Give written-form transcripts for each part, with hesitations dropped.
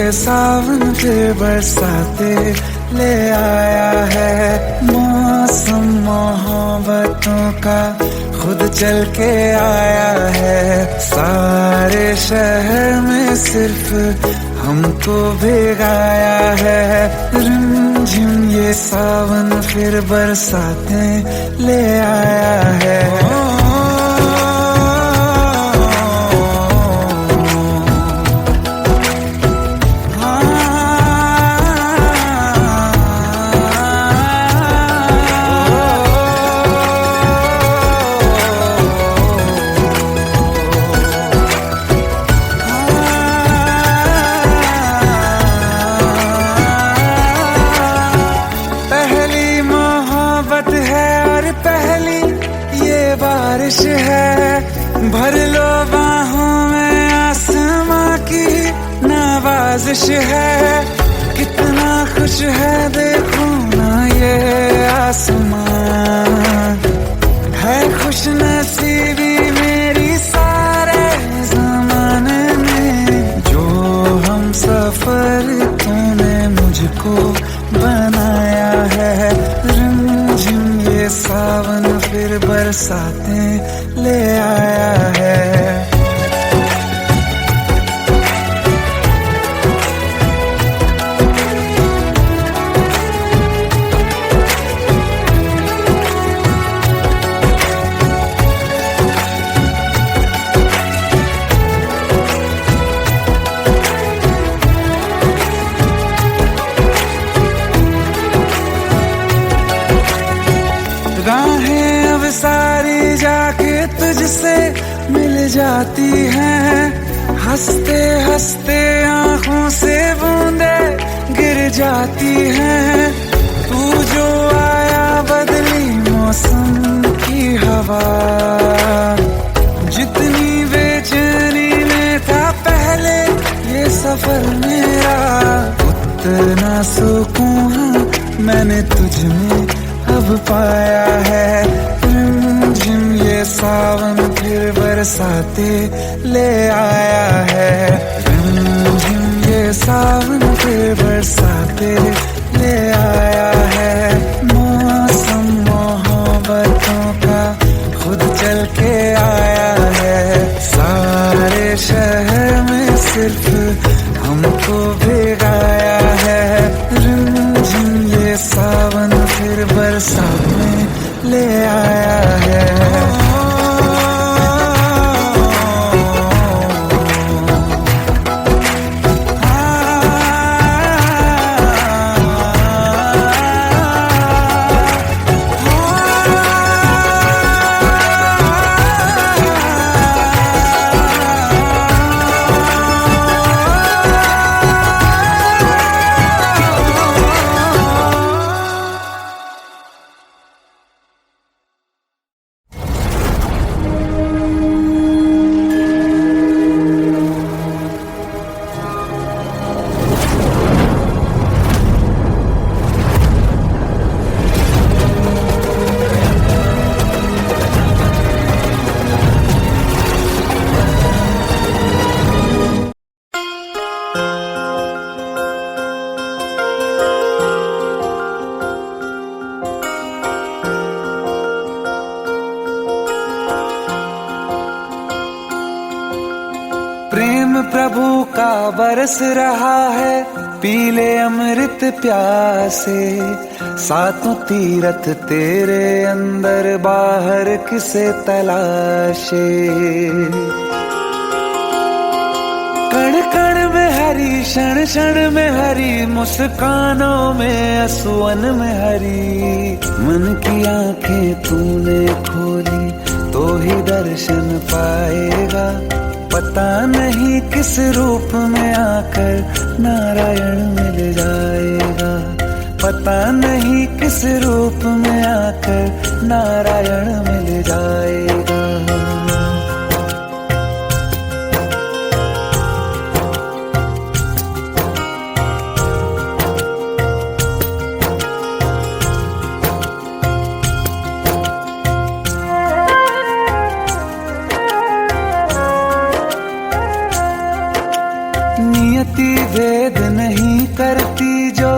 ये सावन फिर बरसाते ले आया है। मौसम मोहब्बतों का खुद चल के आया है। सारे शहर में सिर्फ हमको भिगाया है। रिमझिम ये सावन फिर बरसाते ले आया है। बारिश है भर लो बाहों में, आसमां की नवाजिश है। कितना खुश है देखो ना ये आसमां, है खुश नसीबी मेरी सारे ज़माने में। जो हम सफर तूने मुझको बनाया है। रिमझिम ये सावन फिर बरसाते ले आया है। राहें अब सारी जाके तुझसे मिल जाती हैं। हंसते हंसते आंखों से बूंदे गिर जाती हैं। तू जो आया बदली मौसम की हवा, जितनी बेचैनी में था पहले ये सफर मेरा, उतना सुकून मैंने तुझ में अब पाया है। रिमझिम ये सावन फिर बरसाते ले आया है। रिमझिम ये सावन फिर बरसाते ले आया है। मौसम मोहब्बतों का खुद चल के आया है। सारे शहर में सिर्फ हमको भिगाया है। रिमझिम ये सावन फिर बरसात में ले आया है। प्रेम प्रभु का बरस रहा है, पीले अमृत प्यासे। सातों तीरथ तेरे अंदर, बाहर किसे तलाशे। कण कण में हरी, क्षण क्षण में हरी, मुस्कानों में असुवन में हरी। मन की आंखें तूने खोली तो ही दर्शन पाएगा। पता नहीं किस रूप में आकर नारायण मिल जाएगा। पता नहीं किस रूप में आकर नारायण मिल जाएगा। नियति भेद नहीं करती, जो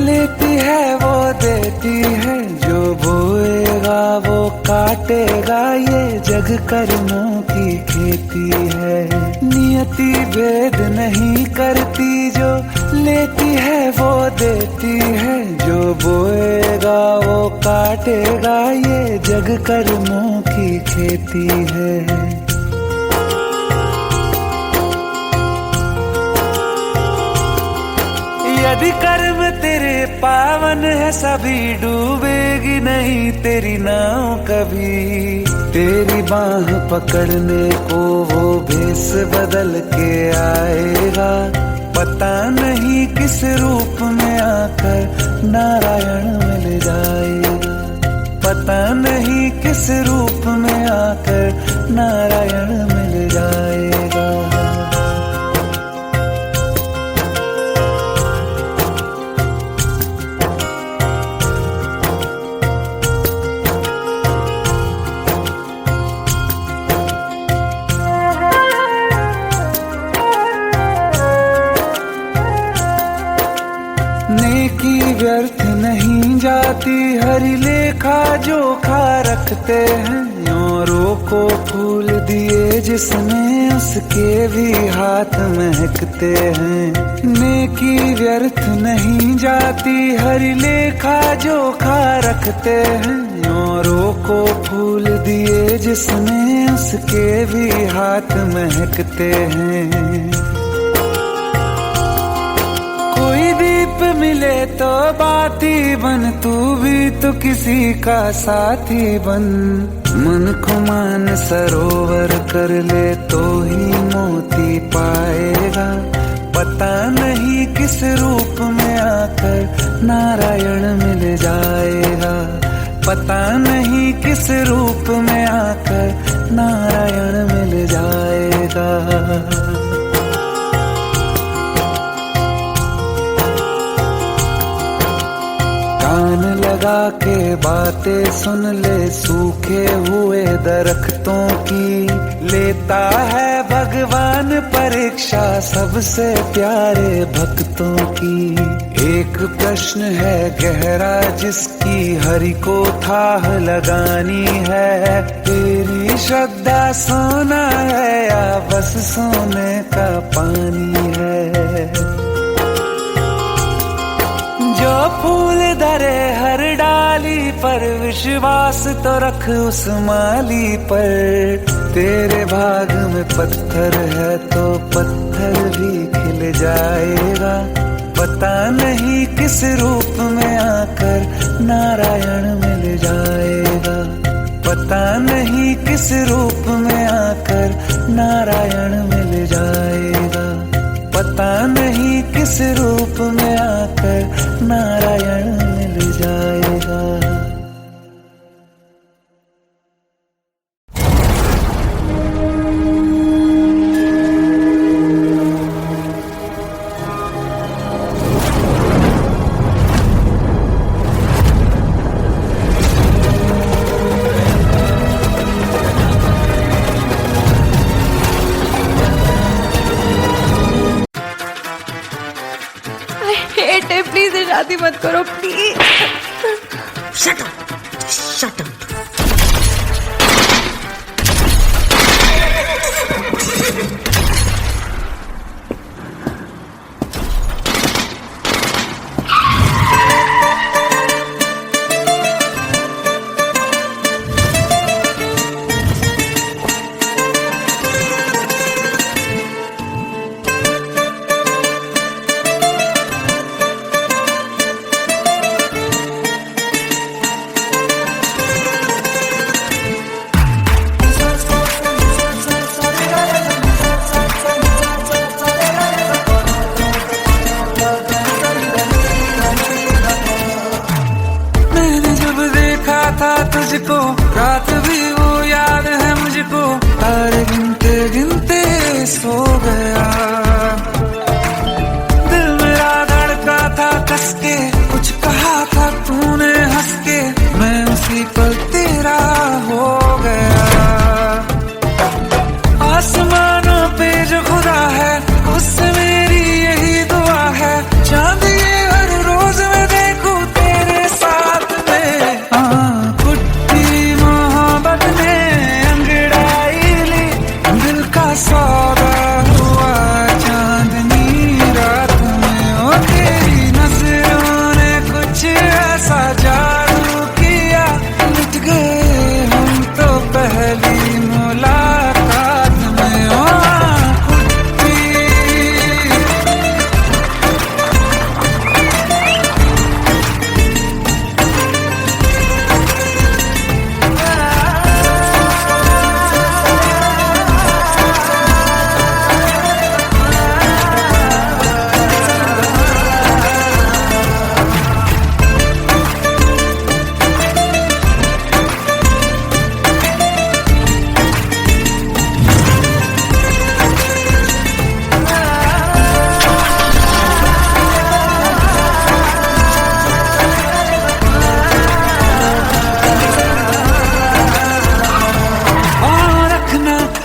लेती है वो देती है, जो बोएगा वो काटेगा, ये जग कर्मों की खेती है। नियति भेद नहीं करती, जो लेती है वो देती है, जो बोएगा वो काटेगा, ये जग कर्मों की खेती है। यदि कर्म तेरे पावन है, सभी डूबेगी नहीं तेरी नाव कभी। तेरी बाह पकड़ने को वो भेष बदल के आएगा, पता नहीं किस रूप में आकर नारायण मिल जाएगा, पता नहीं किस रूप में आकर नारायण मिल जाएगा। नेकी व्यर्थ नहीं जाती, हरि लेखा जोखा रखते हैं। औरों को फूल दिए जिसने, उसके भी हाथ महकते हैं। नेकी व्यर्थ नहीं जाती, हरि लेखा जोखा रखते हैं। औरों को फूल दिए जिसने, उसके भी हाथ महकते हैं। कोई दीप मिले तो बाती बन, तू भी तो किसी का साथी बन। मन को मान सरोवर कर ले तो ही मोती पाएगा, पता नहीं किस रूप में आकर नारायण मिल जाएगा, पता नहीं किस रूप में आकर नारायण मिल जाएगा। कान लगा के बातें सुन ले सूखे हुए दरख्तों की, लेता है भगवान परीक्षा सबसे प्यारे भक्तों की। एक प्रश्न है गहरा जिसकी हरि को थाह लगानी है, तेरी श्रद्धा सोना है या बस सोने का पानी है। जो फूल धरे हर डाली पर, विश्वास तो रख उस माली पर। तेरे भाग में पत्थर है तो पत्थर भी खिल जाएगा, पता नहीं किस रूप में आकर नारायण मिल जाएगा, पता नहीं किस रूप में आकर नारायण मिल जाएगा, पता नहीं किस रूप में आकर नारायण मिल जाएगा। प्लीज शादी मत करो please. Shut up, shut up.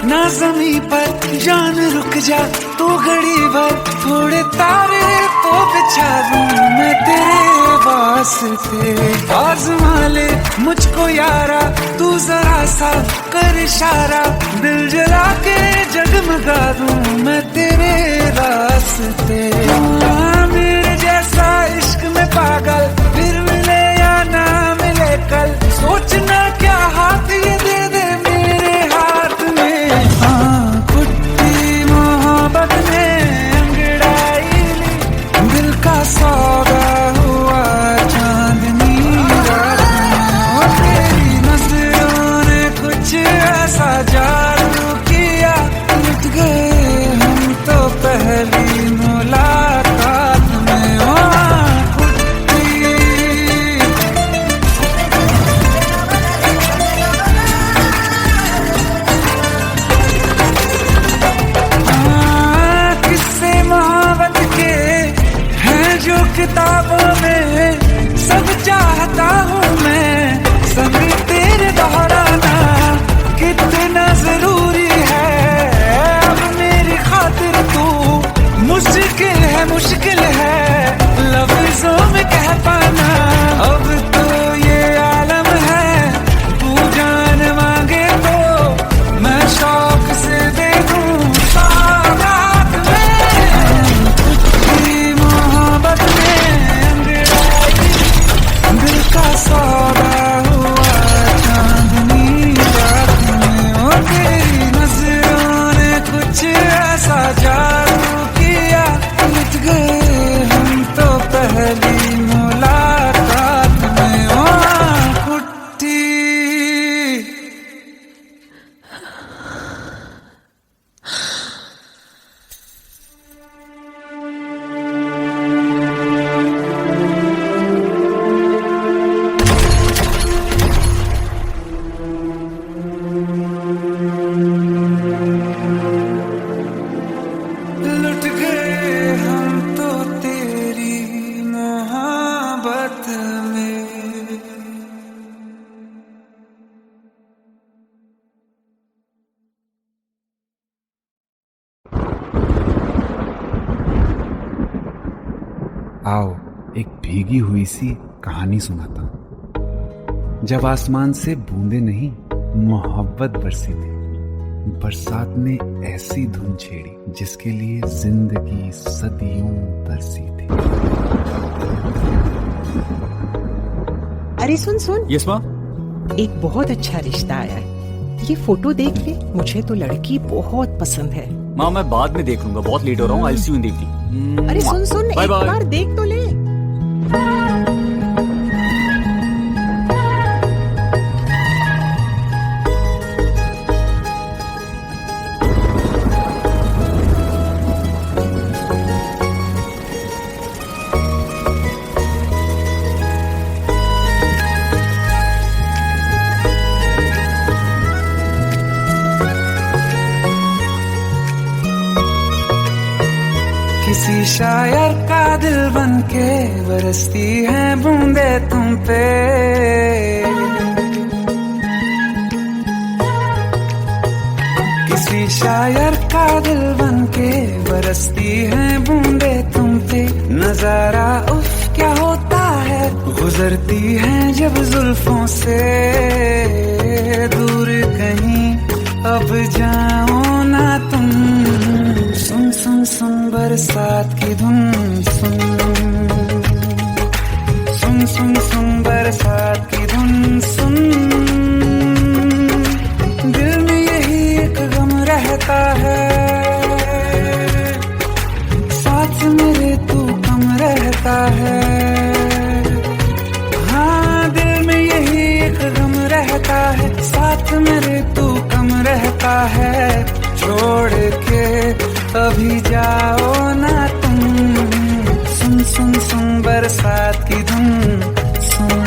ना जमी पर जान रुक जा तू घड़ी भर, थोड़े तारे तो बिछा दूं मैं तेरे वास्ते। आज़मा ले मुझको यारा तू जरा सा कर इशारा, दिल जला के जगमगा दूं मैं तेरे रास्ते। मेरे जैसा इश्क में पागल फिर मिले या ना मिले कल, सोचना क्या हाथ ये दे दे मेरे हाथ में। हाँ कुट्टी मोहब्बत ने अंगड़ाई ली, दिल का सौदा हुआ चांदनी रात में। तेरी नजरों ने कुछ ऐसा जादू किया, लुट गए हम तो पहली मुलाकात में। किस्से मोहब्बत के हैं जो किताबों में, सब चाहता हूँ मैं संग तेरे दोहराना, कितना जरूरी है अब मेरी खातिर तू। मुश्किल है लफ्जों में कह पाना, अब तो ये आलम है तू जान मांगे तो मैं शौक से दे दूं सौगात में। तेरी मोहब्बत में अंगड़ाई, दिल का सौदा हुआ चांदनी रात में। ओ तेरी नजरों ने कुछ ऐसा जादू किया, लुट गए हम तो पहली मुलाकात में। ओ कुट्टी लुट गए हम तो तेरी मोहब्बत में। आओ एक भीगी हुई सी कहानी सुनाता हूं। जब आसमान से बूंदे नहीं मोहब्बत बरसी थी, बरसात ने ऐसी धुन छेड़ी जिसके लिए जिंदगी सदियों बरसी थी। अरे सुन यस माँ। एक बहुत अच्छा रिश्ता आया है, ये फोटो देख ले, मुझे तो लड़की बहुत पसंद है। माँ मैं बाद में देख लूंगा, बहुत लेट हो रहा हूँ। आई सी यू इन द इवनिंग। अरे सुन बाय एक बाय। बार देख तो ले। किसी शायर का दिल बन के बरसती है बूंदे तुम पे। किसी शायर का दिल बन के बरसती है बूंदे तुम पे। नजारा उफ क्या होता है, गुजरती है जब जुल्फों से दूर कहीं अब जाओ ना तुम। सुन सुन सुन बरसात की धुन, सुन सुन सुन सुन बरसात की धुन सुन। दिल में यही एक गम रहता है, साथ मेरे तू कम रहता है। हाँ दिल में यही एक गम रहता है, साथ मेरे तू कम रहता है। छोड़ के अभी जाओ ना तुम। सुन सुन सुन बरसात की धुन सुन।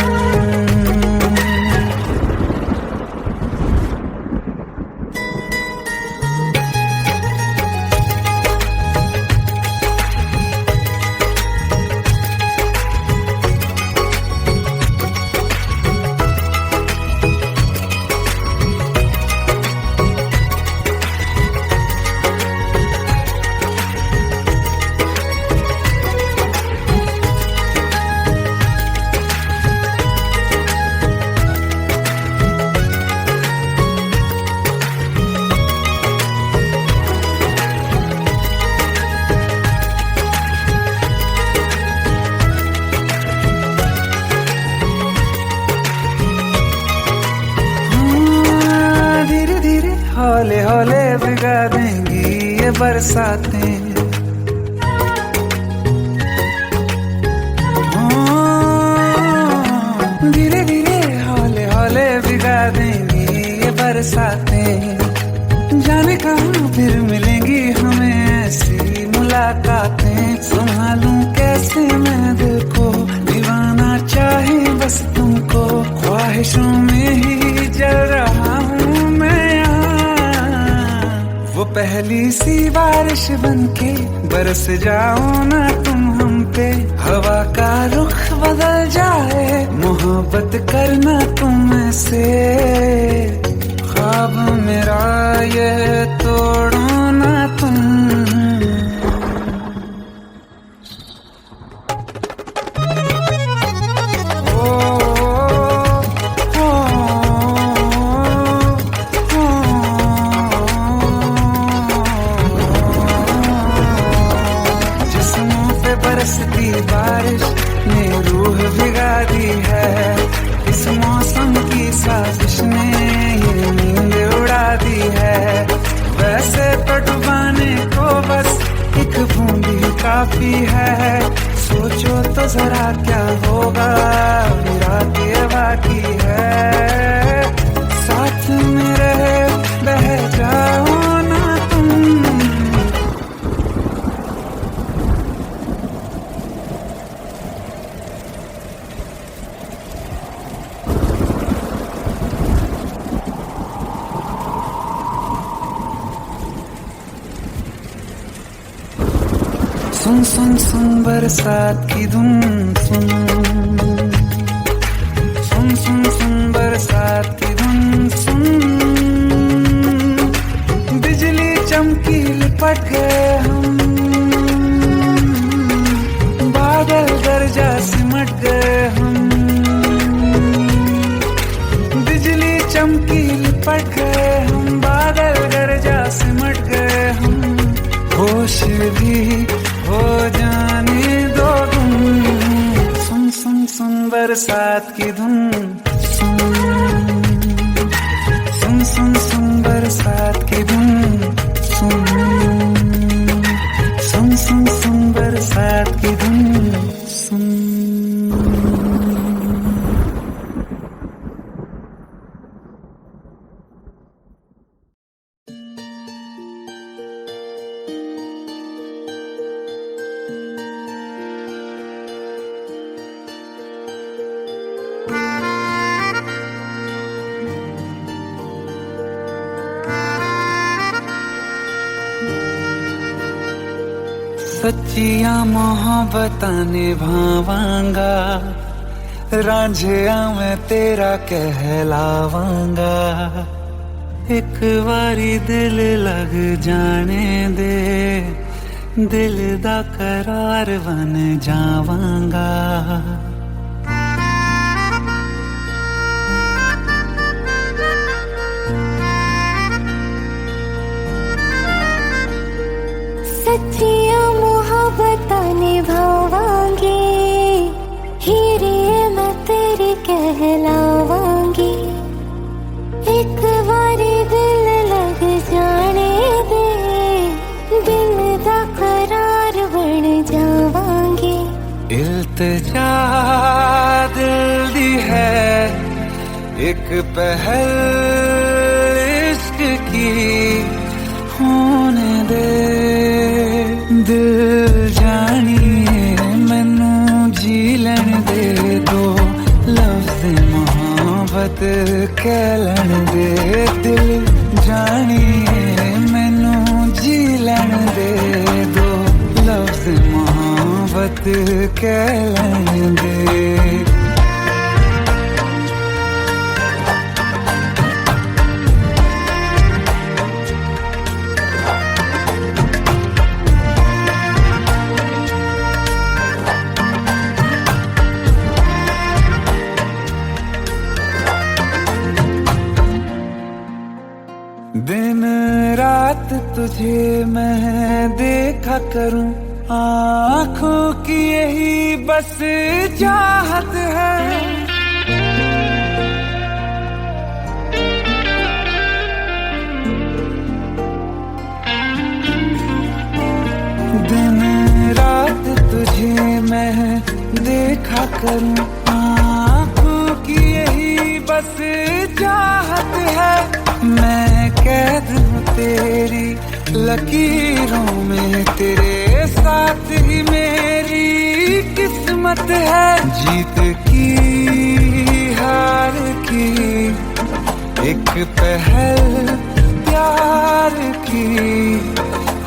हौले हौले भिगा देंगी ये बरसातें। धीरे धीरे हौले हौले भिगा देंगी ये बरसातें। जाने कहाँ फिर मिलेंगी हमें ऐसी मुलाकातें। संभालूं कैसे मैं दिल को, दीवाना चाहे बस तुमको। ख्वाहिशों में ही जल रहा हूँ मैं यहाँ। वो पहली सी बारिश बनके बरस जाओ ना तुम हम पे। हवा का रुख बदल जाए, मोहब्बत करना तुम से। ख्वाब मेरा ये तोड़ो ना तुम। जिस्मों पे बरसती बारिश ने रूह भिगा दी है। इस मौसम की साजिश ने ये नींद उड़ा दी है। वैसे तो डुबाने को बस एक बूंद ही काफी है। सोचो तो जरा क्या होगा, रात ये बाकी है। साथ में रहे बह जाओ ना तुम। सुन सुन सुन बरसात की धुन सुन। सुन सुन सुन बरसात की धुन सुन। बिजली चमकी लिपट गए हम, बादल गरजा सिमट गए हम। बिजली चमकी लिपट गए हम, बादल गरजा सिमट गए हम। होश भी हो जाने दो तुम। सुन सुन सुन बरसात की धुन सुन। सुन सुन सुन बरसात की धुन सुन। सुन सुन सुन बरसात की धुन सुन। सच्चिया मोहब्बतां निभावांगा, रांझिया मैं तेरा कहलावांगा। एक बारी दिल लग जाने दे, दिल दा करार बन जावांगा। सच्चिया मोहब्बतां निभावांगी, हीरे मैं तेरी कहलावांगी। एक बारी दिल लग जाने दे, दिल दा करार बन जावांगी। इल्तिजा दिल दी है एक पहल इश्क की होने दे। दिल जानिए मैनू जी लैन दे दो, लफ्ज़ मोहब्बत कह लैन दे। दिल जानिए मैनू जी लैन दे दो, लफ्ज़ मोहब्बत कह लैन दे। दिन रात तुझे मैं देखा करूं, आँखों की यही बस चाहत है। मैं देखा करूं। आँखों की यही बस चाहत है, मैं कैद हूँ तेरी लकीरों में, तेरे साथ ही मेरी किस्मत है। जीत की हार की एक पहल प्यार की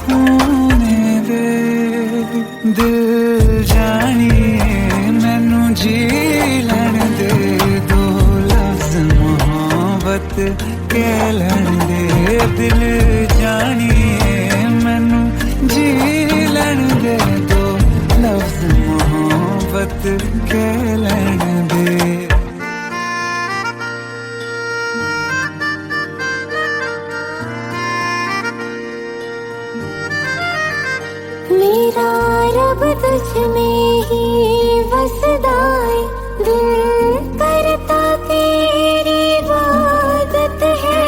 होने दे। दिल जानिए मैनू जी लैण दे, दो लफ्ज़ मोहब्बत कह लैण दे। दिल जानिए मैनू जी लैण दे, दो लफ्ज़ मोहब्बत कह लैण दे। मेरा रब तुझ में ही वसदा है, दिल करता तेरी इबादत है।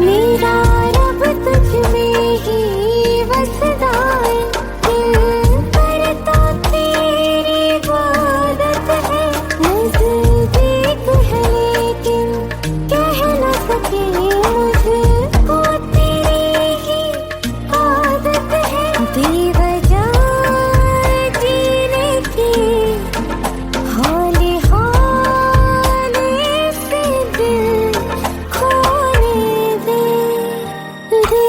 मेरा रब तुझ में ही वसदा है, दिल करता तेरी इबादत है। नज़दीक है लेकिन कह न सके, मुझको तेरी ही आदत है। बेवजह जीने की हौले हौले से दिल खोने दे। दिल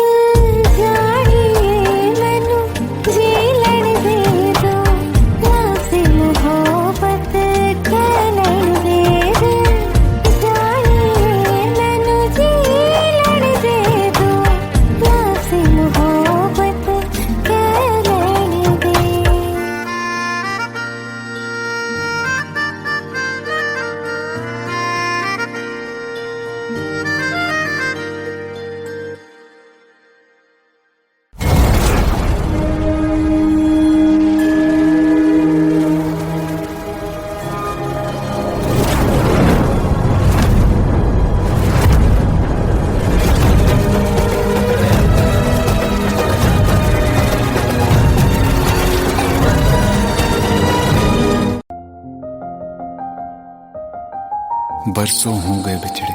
जानिए मैनू जी लैण दे, दो लफ्ज़ मोहब्बत कह लैण दे। दिल जानिए मैनू जी लैण दे, दो लफ्ज़ मोहब्बत कह लैण दे। बरसों हो गए बिछड़े,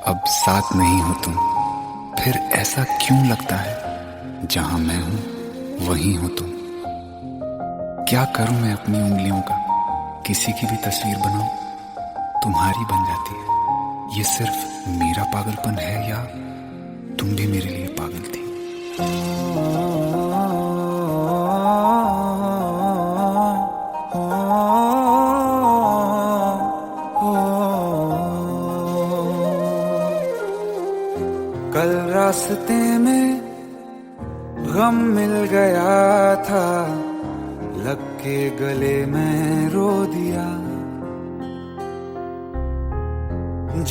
अब साथ नहीं हो तुम। फिर ऐसा क्यों लगता है, जहां मैं हूं वहीं हो तुम। क्या करूं मैं अपनी उंगलियों का, किसी की भी तस्वीर बनाऊं, तुम्हारी बन जाती है। ये सिर्फ मेरा पागलपन है या तुम भी मेरे लिए पागल थी। कल रास्ते में गम मिल गया था, लग के गले में रो दिया।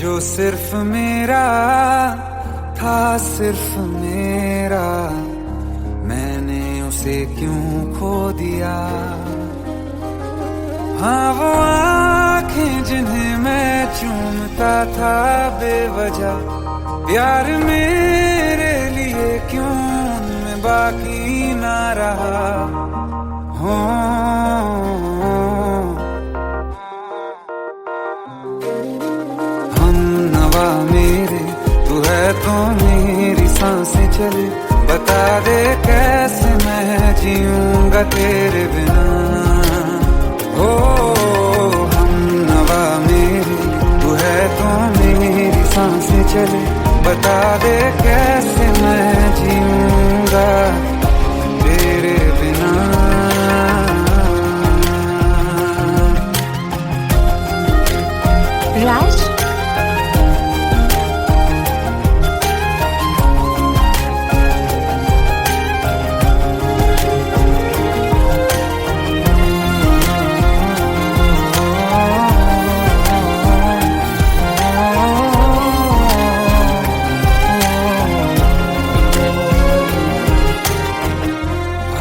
जो सिर्फ मेरा था, सिर्फ मेरा, मैंने उसे क्यों खो दिया। हाँ वो आँखें जिन्हें मैं चूमता था बेवजह, प्यार मेरे लिए क्यों उनमें बाकी ना रहा। हो हम नवा मेरे, तू है तो मेरी सांसें चले। बता दे कैसे मैं जीऊंगा तेरे बिना। हो हम नवा मेरे, तू है तो मेरी सांसें चले। बता दे कैसे मैं जीऊंगा तेरे बिना। राज,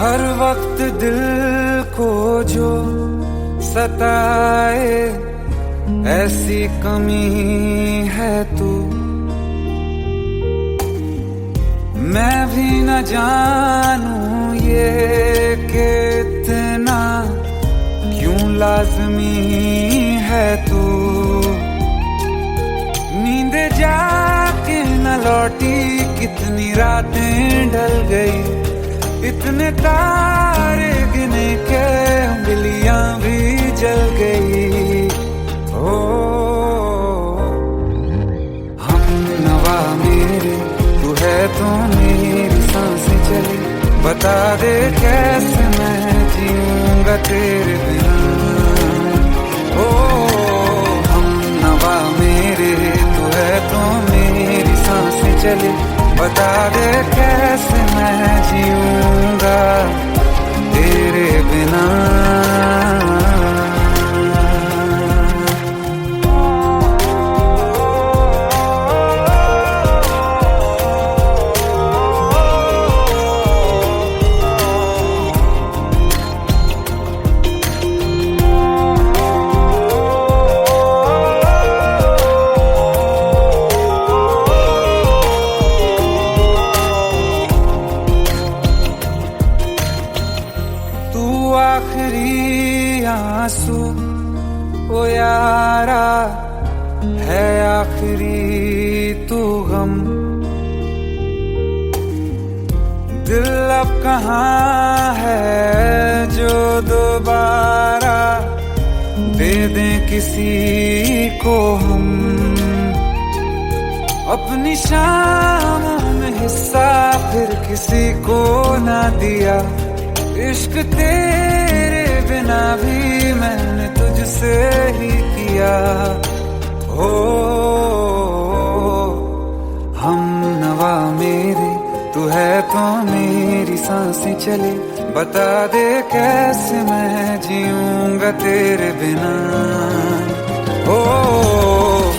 हर वक्त दिल को जो सताए, ऐसी कमी है तू। मैं भी न जानूं ये कि इतना क्यों लाज़मी है तू। नींद जाके न लौटी कितनी रातें ढल गई, इतने तारे गिने के उंगलियां भी जल गई। ओ हम नवा मेरे तू है तो मेरी सांसें चली, बता दे कैसे मैं जीऊंगा तेरे बिना। ओ हम नवा मेरे तू है तो मेरी सांसें चली, बता दे कैसे मैं जीऊंगा तेरे बिना। आखिरी आंसू ओ यारा है, आखिरी तू गम। दिल अब कहाँ है जो दोबारा दे दें किसी को हम। अपनी शामों में हिस्सा फिर किसी को ना दिया, इश्क तेरे बिना भी मैंने तुझसे ही किया। ओ हम नवा मेरे तू है तो मेरी सांसें चले, बता दे कैसे मैं जीऊंगा तेरे बिना। ओ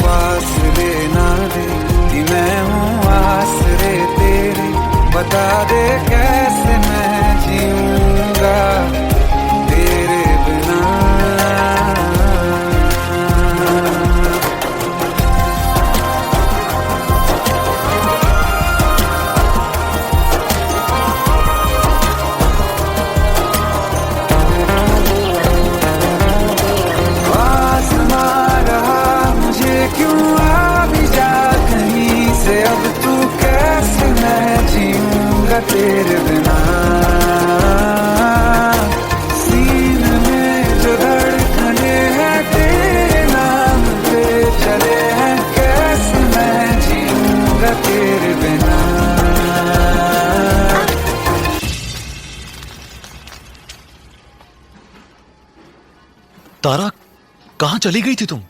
फासले ना दे कि मैं हूँ आसरे तेरे, बता दे कैसे मैं जीऊंगा तेरे बिना। आसमां रहा मुझे क्यों आ भी जा कहीं से, अब तू कैसे मैं जीऊंगा तेरे बिना। सीने में जो धड़कने हैं तेरे नाम पे चले हैं, कैसे मैं जीऊंगा तेरे बिना। तारा कहाँ चली गई थी तुम?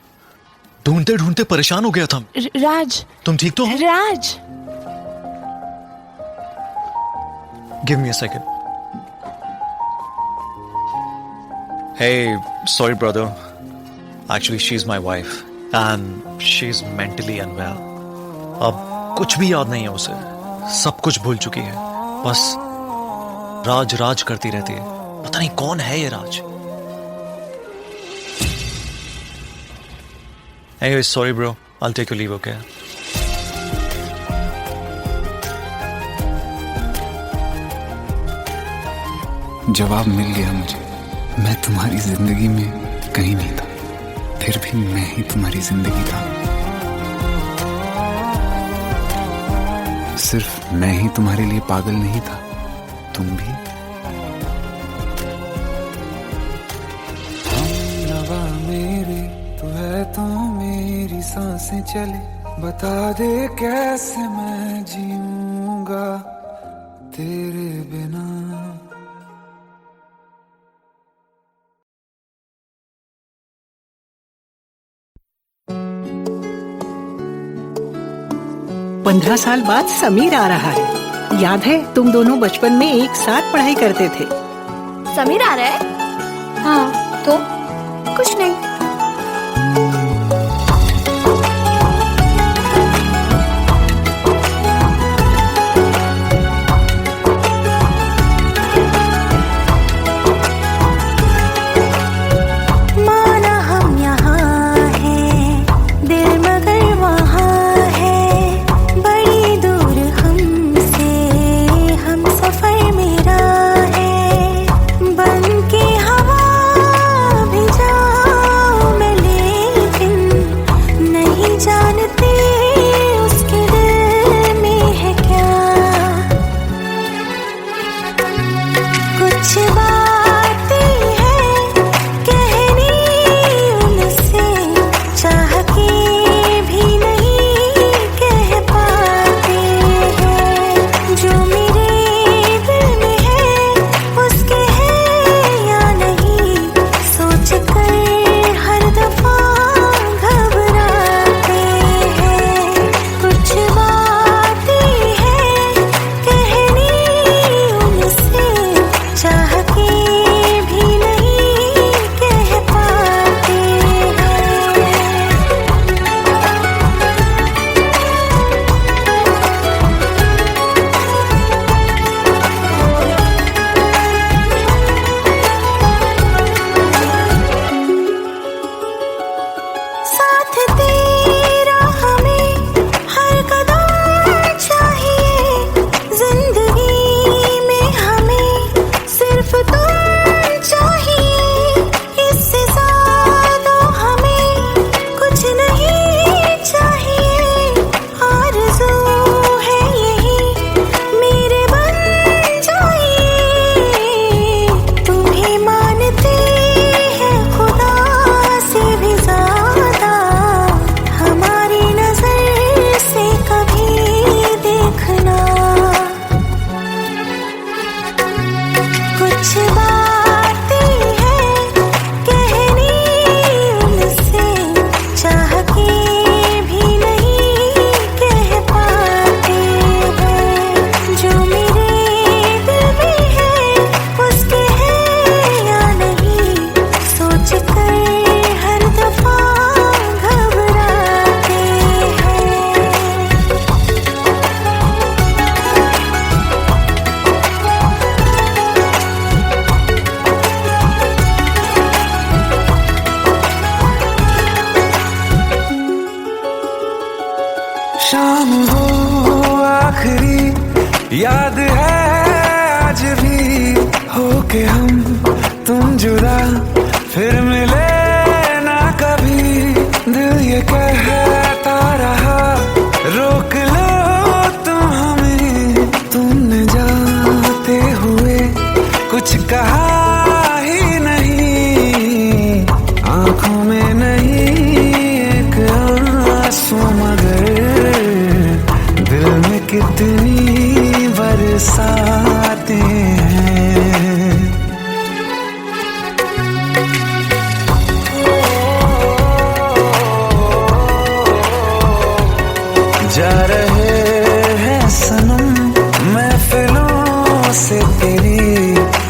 ढूंढते ढूंढते परेशान हो गया था। राज, तुम ठीक तो हो? राज। Give me a second. Hey, sorry brother. Actually, she's my wife and she's mentally unwell. अब कुछ भी याद नहीं है उसे, सब कुछ भूल चुकी है। बस राज राज करती रहती है। पता नहीं कौन है ये राज। Anyway, sorry bro. I'll take your leave, okay? जवाब मिल गया मुझे। मैं तुम्हारी जिंदगी में कहीं नहीं था, फिर भी मैं ही तुम्हारी जिंदगी था। सिर्फ मैं ही तुम्हारे लिए पागल नहीं था, तुम भी। हम नवा मेरे तू है तो मेरी सांसें चले, बता दे कैसे मैं जीऊंगा तेरे बिना। पंद्रह साल बाद समीर आ रहा है। याद है तुम दोनों बचपन में एक साथ पढ़ाई करते थे। समीर आ रहा है? हाँ तो कुछ नहीं। माना हम यहाँ हैं होके हम तुम जुदा फिर मिले ना कभी, दिल ये कहता रहा रोक लो तुम हमें, तुमने जाते हुए कुछ कहा ही नहीं, आंखों में नहीं एक आंसू मगर दिल में कितनी बरसाते हैं। जा रहे हैं सनम महफिलों से तेरी,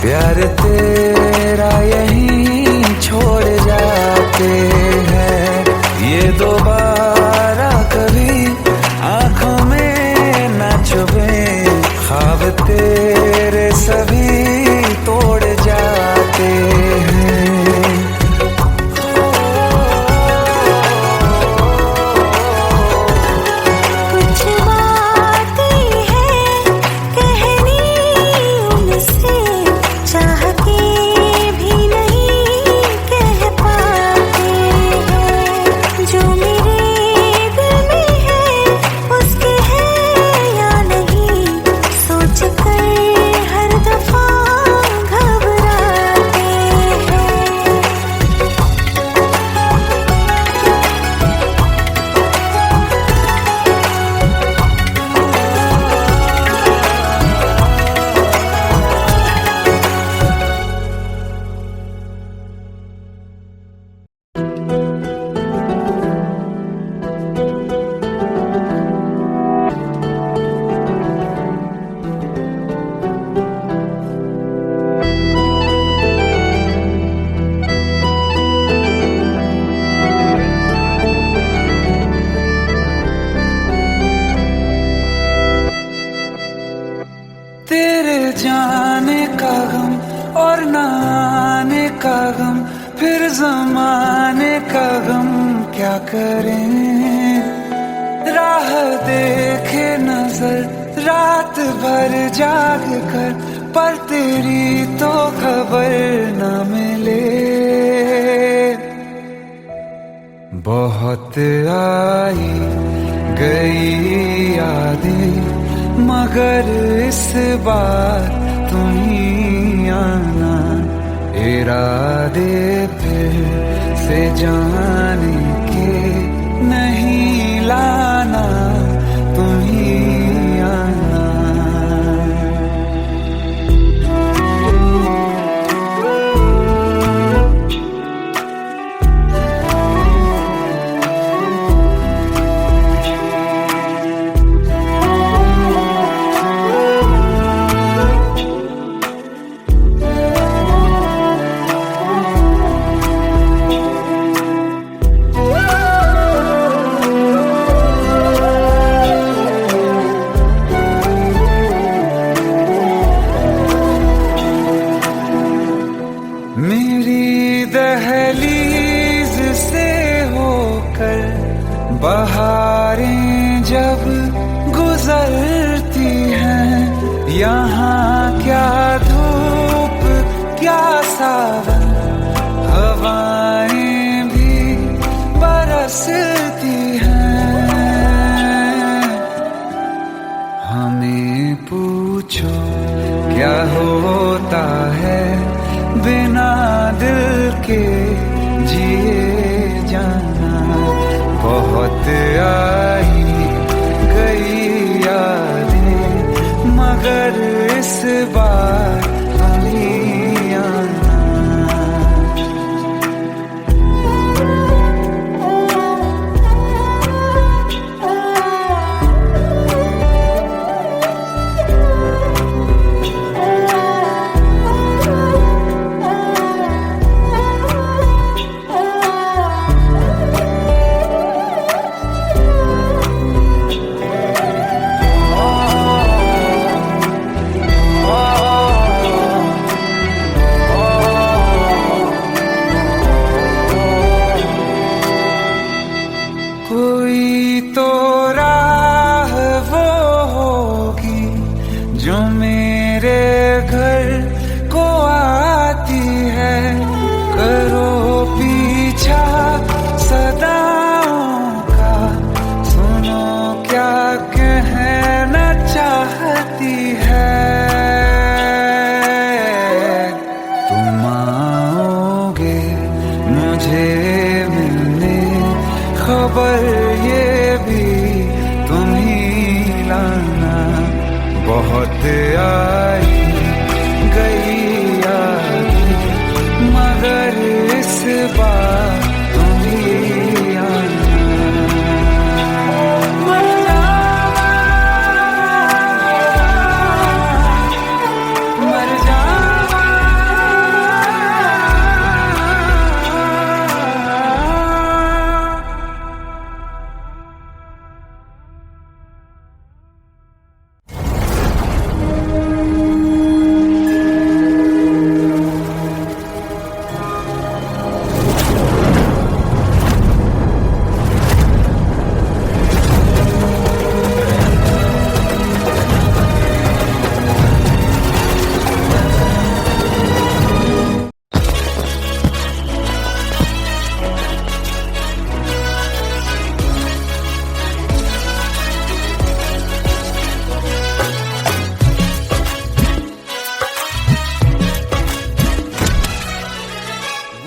प्यार तेरा यहीं छोड़ जाते हैं, ये दोबारा कभी आंखों में न चुभे, ख्वाब तेरे सभी तोड़ जाते हैं। कुछ बातें हैं कहनी उनसे, चाह के भी नहीं कह पाते हैं, जो मेरे दिल में है उसके है या नहीं, सोच कर हर दफा घबराते हैं। तेरे जाने का गम और न आने का गम, फिर जमाने का गम क्या करें, राह देखे नजर रात भर जाग कर, पर तेरी तो खबर न मिले, बहुत आई गई यादें मगर इस बार तुम ही आना, इरादे फिर से जाने के नहीं लाना, तुम ही आना। मेरी दहलीज से होकर बहारें जब गुजरती हैं, यहाँ क्या धूप क्या सावन, हवाएं भी बरसती हैं, हमें पूछो क्या होता है बिना दिल के जिए जाना, बहुत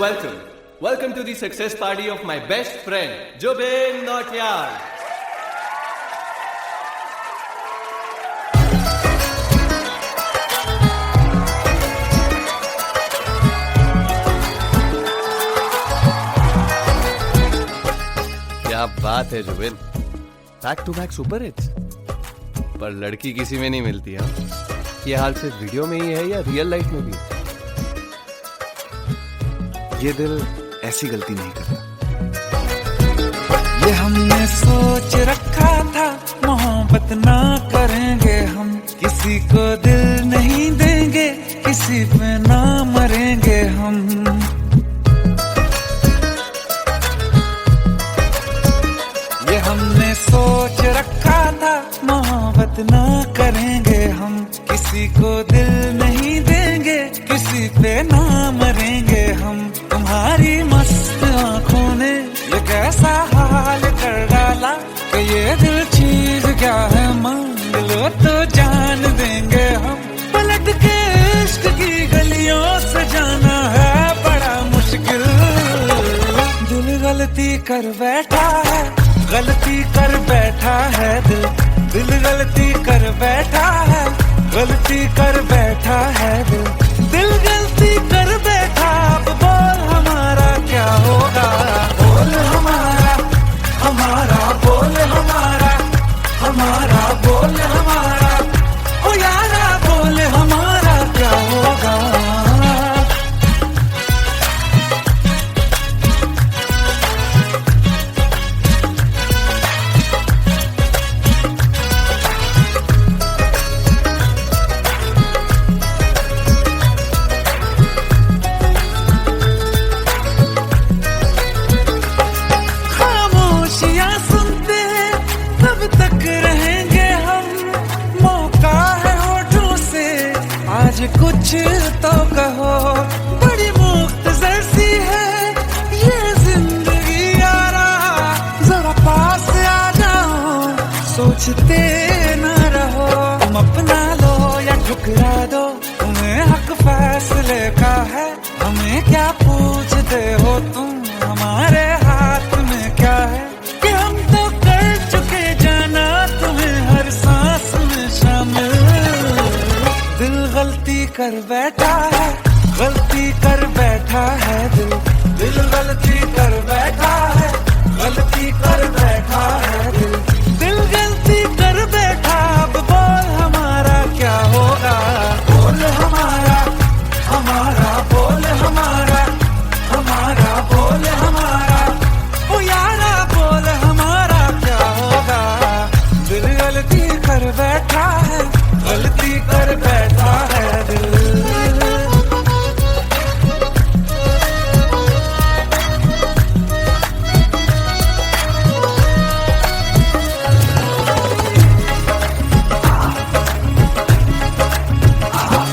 Welcome to the success party of my best friend, Jobin Nautiyal. क्या बात है Zubin, back to back super hits. पर लड़की किसी में नहीं मिलती है। ये हाल सिर्फ वीडियो में ही है या रियल लाइफ में भी? ये दिल ऐसी गलती नहीं करता। ये हमने सोच रखा था मोहब्बत ना करेंगे हम, किसी को दिल नहीं देंगे, किसी पे ना मरेंगे हम। ये हमने सोच रखा था मोहब्बत ना करेंगे हम, किसी को दिल नहीं देंगे, किसी पे ना मरेंगे हम। तुम्हारी मस्त आंखों ने ये कैसा हाल कर डाला कि ये दिल चीज क्या है मांग लो तो जान देंगे हम। पलट के इश्क की गलियों से जाना है बड़ा मुश्किल। दिल गलती कर बैठा है, गलती कर बैठा है दिल, दिल गलती कर बैठा है, गलती कर बैठा है दिल, दिल गलती कर बैठा। अब बोल हमारा क्या होगा, बोल हमारा, हमारा बोल हमारा, हमारा बोल हमारा, ओ यारा बोल हमारा क्या होगा। कुछ तो कहो, बड़ी मुख्तसर सी है ये जिंदगी यारा, जरा पास आ जाओ, सोचते न रहो। तुम अपना लो या ठुकरा दो, तुम्हें हक फैसले का है, हमें क्या पूछते हो तुम, हमारे हाथ में क्या है कि हम तो कर चुके जाना तुम्हें हर सांस में शामिल। दिल गलती कर बैठा है, गलती कर बैठा है दिल, दिल गलती कर बैठा है, गलती कर बैठा है दिल, दिल गलती कर बैठा। अब बोल हमारा क्या होगा, बोल हमारा, हमारा बोल हमारा, हमारा बोल हमारा, ओ यारा बोल हमारा क्या होगा। दिल गलती कर बैठा है, गलती कर बैठा है दिल।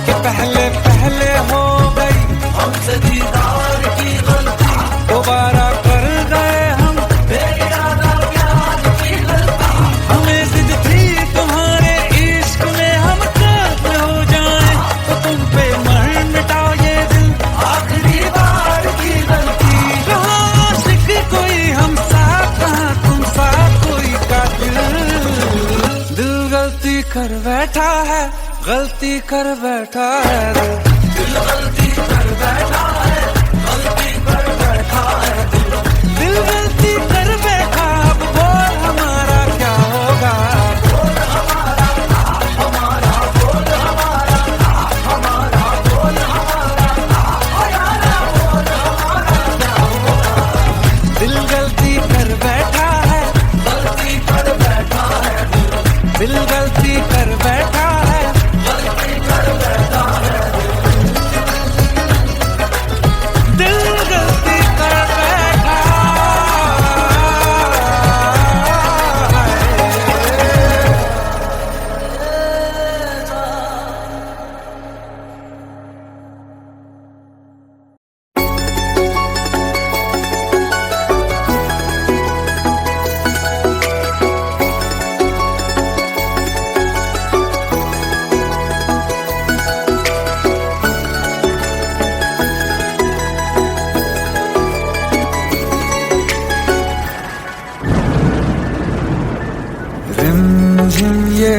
कि पहले पहले हो गई हमसे दीदार की गलती, दोबारा कर गए हम बेइरादा प्यार की गलती। हमें जिद थी तुम्हारे इश्क में हम काफिर हो जाएं, तो तुम पे मर मिटाओ ये दिल, आखिरी बार की गलती। कहाँ आशिक कोई हम साथ, कहाँ तुम साथ कोई कातिल। दिल गलती कर बैठा है, गलती कर बैठा है दिल, दिल गलती कर बैठा है, गलती कर बैठा है दिल, दिल गलती कर बैठा। अब बोल हमारा क्या होगा, बोल हमारा, हमारा बोल हमारा, हमारा बोल हमारा, ओ यारा बोल हमारा क्या होगा। दिल गलती कर बैठा है, गलती कर बैठा है दिल, दिल गलती कर बैठा है, गलती कर बैठा है दिल।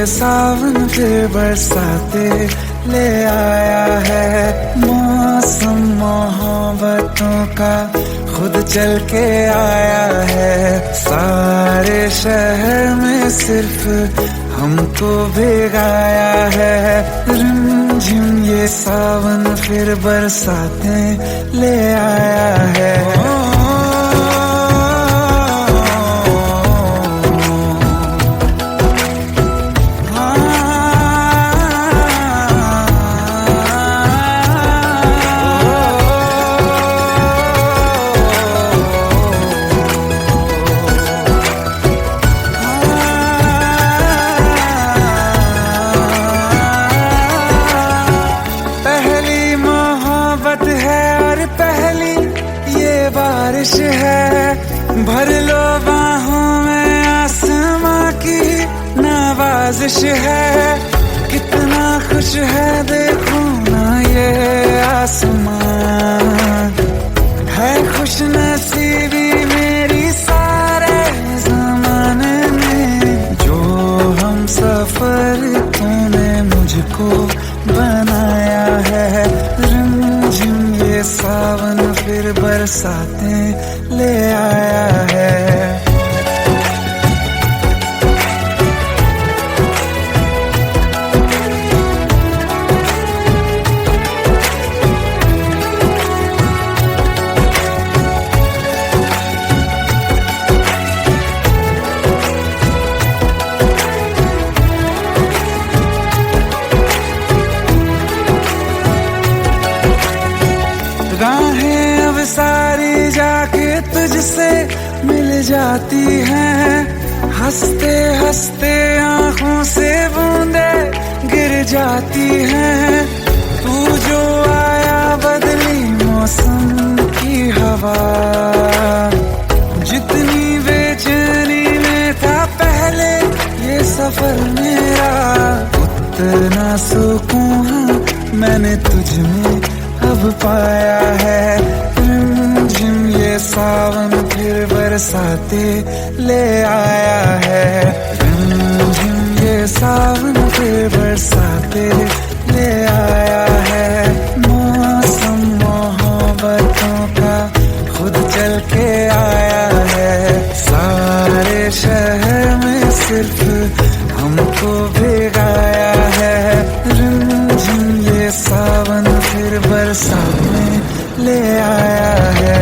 ये सावन फिर बरसाते ले आया है। मौसम मोहब्बतों का खुद चल के आया है। सारे शहर में सिर्फ हमको भिगाया है। रिमझिम ये सावन फिर बरसाते ले आया है। बारिश है भर लो बाहों में, आसमां की नवाजिश है। कितना खुश है देखो ना ये आसमां, है खुश नसीबी मेरी सारे जमाने में। जो हम सफर तूने मुझको बनाया है। रिमझिम ये सावन फिर बरसाते ले आया है। राहें अब सारी जाके तुझसे मिल जाती हैं। हंसते हंसते आंखों से बूंदे गिर जाती हैं। तू जो आया बदली मौसम की हवा, जितनी बेचैनी में था पहले ये सफर मेरा, उतना सुकून मैंने तुझ में अब पाया है। रिमझिम ये सावन फिर बरसाते ले आया है। रिमझिम ये सावन फिर बरसाते ले आया है। मौसम मोहब्बतों का खुद चल के आया है। सारे शहर में सिर्फ हमको भिगाया है। रिमझिम ये सावन फिर बरसात में ले आया है।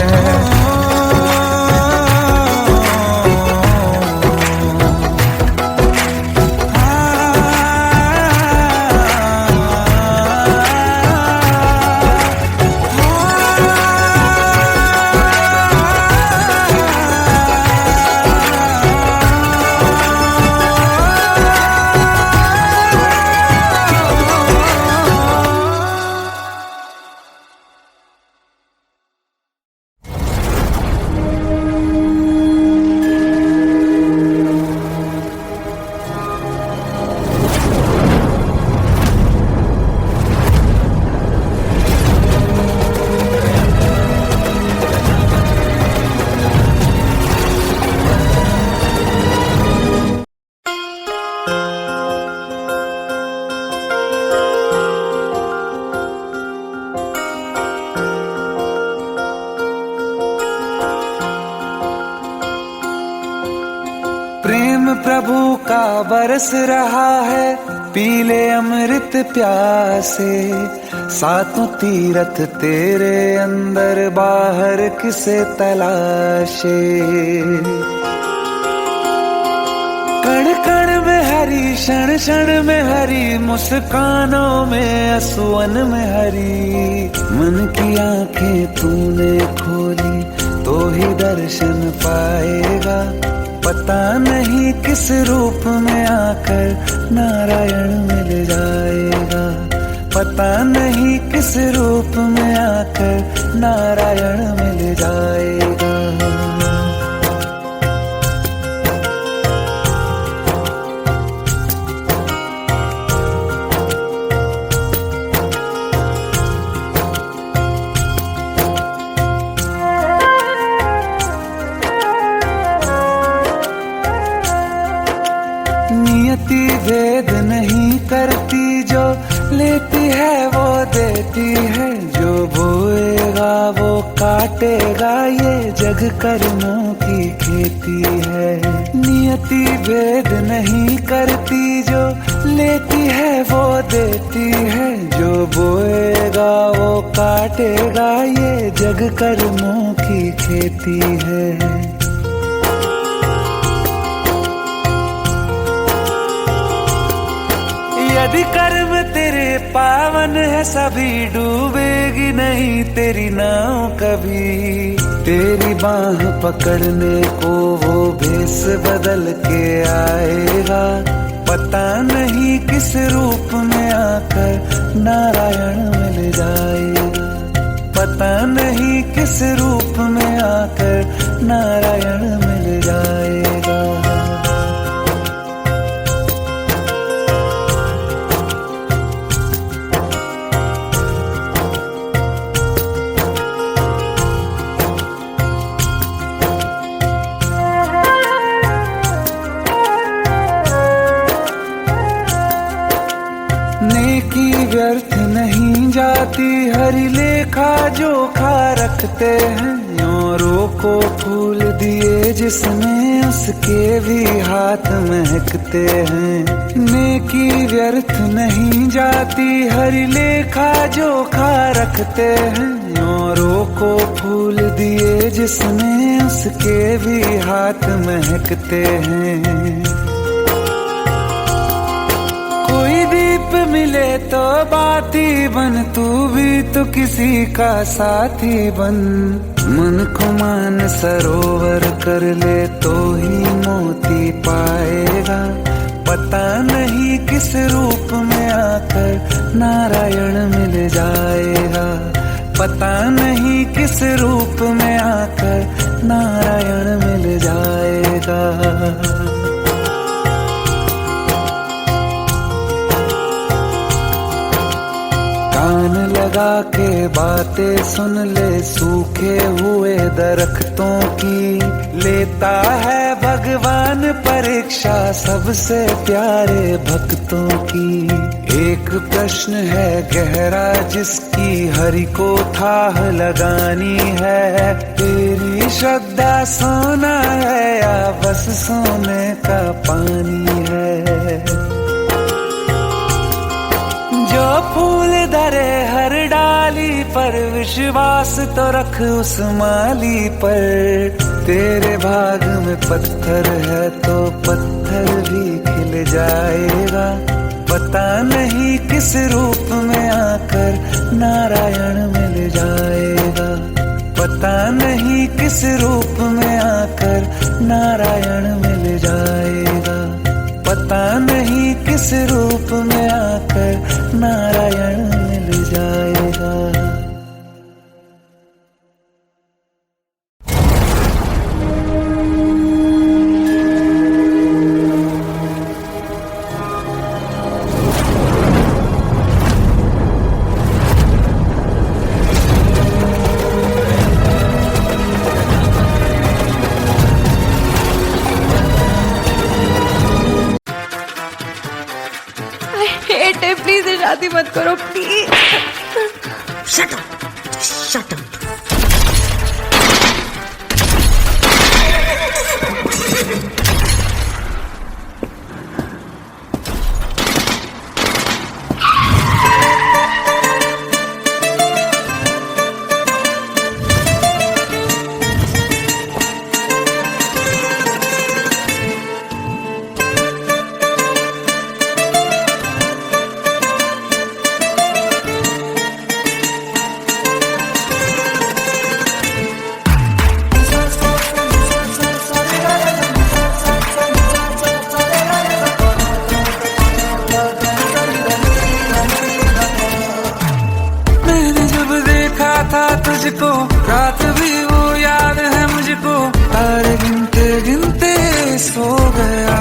प्रेम प्रभु का बरस रहा है, पीले अमृत प्यासे। सातों तीरथ तेरे अंदर बाहर किसे तलाशे। कण कण में हरी, क्षण क्षण में हरी, मुस्कानों में असुवन में हरी। मन की आंखें तूने खोली तो ही दर्शन पाएगा। पता नहीं किस रूप में आकर नारायण मिल जाएगा। पता नहीं किस रूप में आकर नारायण मिल जाएगा। नियत नियति भेद नहीं करती, जो लेती है वो देती है, जो बोएगा वो काटेगा, ये जग कर्मों की खेती है। नियति भेद नहीं करती, जो लेती है वो देती है, जो बोएगा वो काटेगा, ये जग कर्मों की खेती है। यदि कर्म तेरे पावन है, सभी डूबेगी नहीं तेरी नाव कभी। तेरी बाह पकड़ने को वो भेष बदल के आएगा, पता नहीं किस रूप में आकर नारायण मिल जाएगा, पता नहीं किस रूप में आकर नारायण मिल जाएगा। नेकी व्यर्थ नहीं जाती, हरि लेखा जोखा रखते हैं, औरों को फूल दिए जिसमें उसके भी हाथ महकते हैं। नेकी व्यर्थ नहीं जाती, हरि लेखा जोखा रखते हैं, औरों को फूल दिए जिसमें उसके भी हाथ महकते हैं। कोई दीप मिले तो बाती बन, तू भी तो किसी का साथी बन। मन को मान सरोवर कर ले तो ही मोती पाएगा, पता नहीं किस रूप में आकर नारायण मिल जाएगा, पता नहीं किस रूप में आकर नारायण मिल जाएगा। कान लगा के बातें सुन ले सूखे हुए दरख्तों की, लेता है भगवान परीक्षा सबसे प्यारे भक्तों की। एक प्रश्न है गहरा जिसकी हरि को थाह लगानी है, तेरी श्रद्धा सोना है या बस सोने का पानी है। जो फूल धरे हर डाली पर, विश्वास तो रख उस माली पर। तेरे भाग में पत्थर है तो पत्थर भी खिल जाएगा, पता नहीं किस रूप में आकर नारायण मिल जाएगा, पता नहीं किस रूप में आकर नारायण मिल जाएगा, पता नहीं किस रूप में आकर नारायण मिल जाएगा। प्लीज शादी मत करो please. Shut up, shut up. तुझको रात भी वो याद है मुझको, तारे गिनते गिनते सो गया।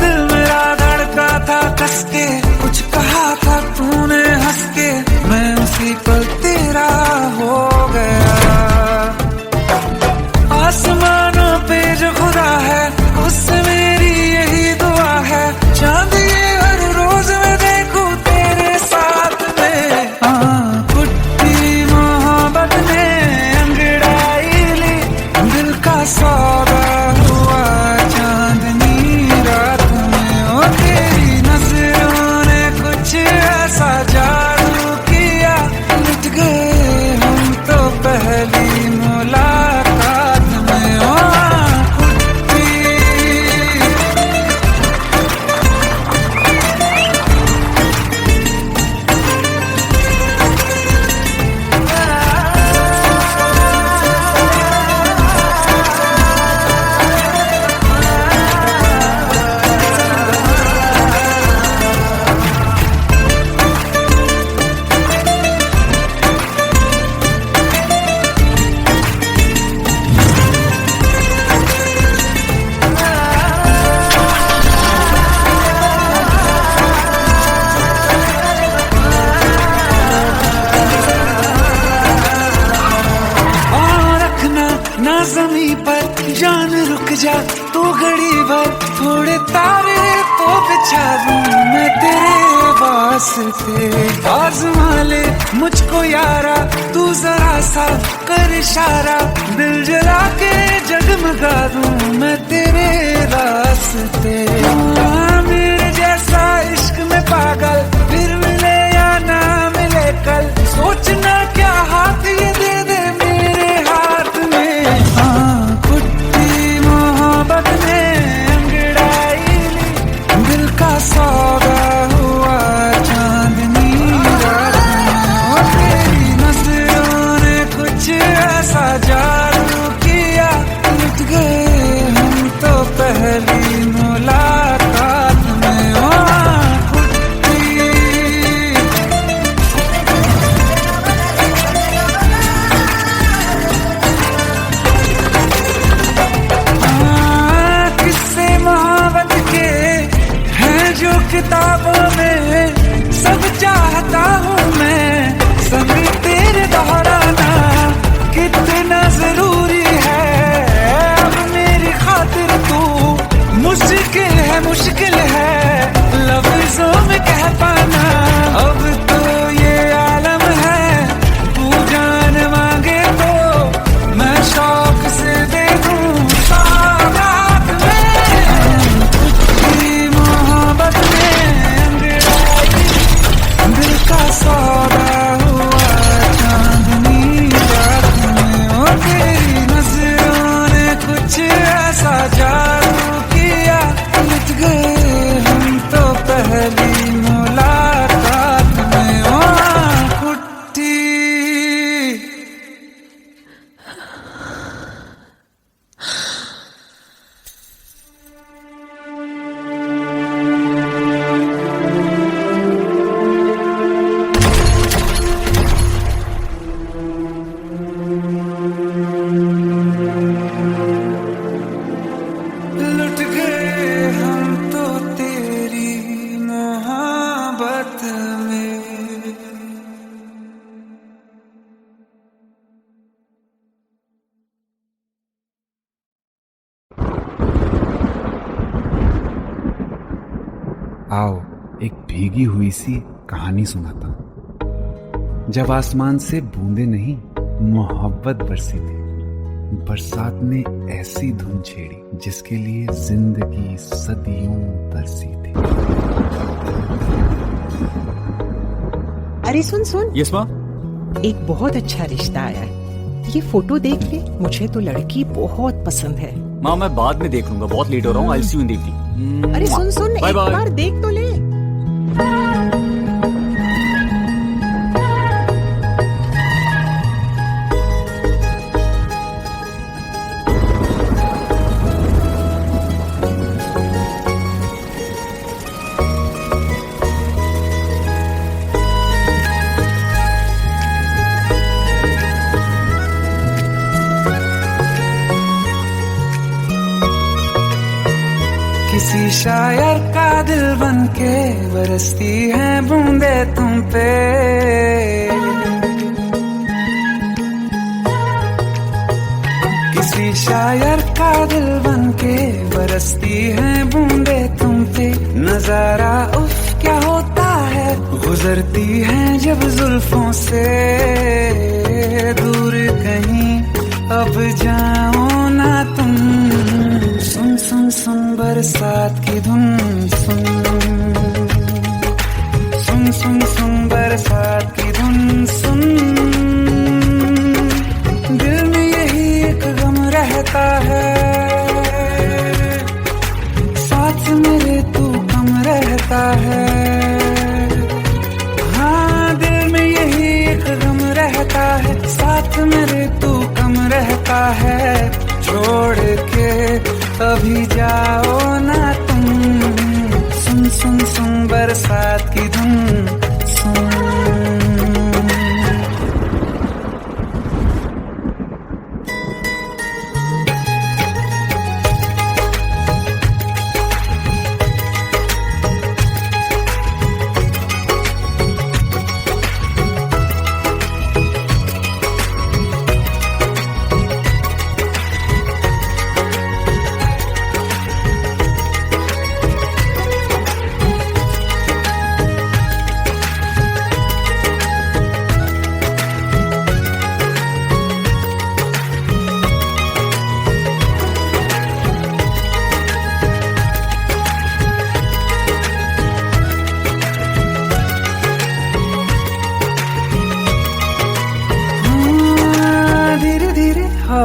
दिल मेरा धड़का था कस के, कुछ कहा था तूने हंस के, मैं उसी पल तेरा हो गया। आसमानों पे जो खुदा है उससे मेरी यही जमी पर जान रुक जा तू घड़ी भर, थोड़े तारे तो बिछा दूं मैं तेरे वास्ते। आज़मा ले मुझको यारा तू जरा सा कर इशारा, दिल जला के जगमगा दूं मैं तेरे रास्ते। मेरे जैसा इश्क में पागल फिर मिले या ना मिले कल, सोचना क्या हाथ ये दे दे मेरे हाथ में। हाँ कुट्टी मोहब्बत ने अंगड़ाई ली, दिल का सौदा हुआ चांदनी रात में। तेरी नजरों ने कुछ ऐसा जादू किया, लुट गए हम तो पहली मुलाकात में। किताबों में सब चाहता हूँ मैं, संग तेरे दोहराना कितना जरूरी है। अब मेरी खातिर तू मुश्किल है लफ्जों में कह पाना। अब तो ये आलम है तू जान मांगे तो मैं शौक से दे दूँ सौगात में। तेरी मोहब्बत दिल का सौदा हुआ चांदनी रात में। और तेरी नजरों ने कुछ ऐसा जादू किया, लुट गए हम तो पहली मुलाकात में। ओ कुट्टी लुट गए हम तो तेरी मोहब्बत में। आओ एक भीगी हुई सी कहानी सुनाता हूं। जब आसमान से बूंदे नहीं मोहब्बत बरसी थी, बरसात ने ऐसी धुन छेड़ी जिसके लिए जिंदगी सदियों तरसी थी। अरे सुन यस माँ। एक बहुत अच्छा रिश्ता आया है, ये फोटो देख ले, मुझे तो लड़की बहुत पसंद है। माँ मैं बाद में देख लूंगा, बहुत लेट हो रहा हूँ। आई सी यू इन द इवनिंग। अरे सुन बाय एक बाय। बार देख तो ले। किसी शायर का दिल बन के बरसती है बूंदे तुम पे। किसी शायर का दिल बन के बरसती है बूंदे तुम पे। नजारा उफ क्या होता है, गुजरती है जब जुल्फों से दूर कहीं अब जाओ ना तुम। सुन सुन सुन बरसात की धुन, सुन सुन सुन सुन बरसात की धुन सुन। दिल में यही एक गम रहता है, साथ मेरे तू कम रहता है। हाँ दिल में यही एक गम रहता है, साथ मेरे तू कम रहता है। छोड़ के अभी जाओ ना तुम, सुन सुन सुन बरसात की धुन सुन।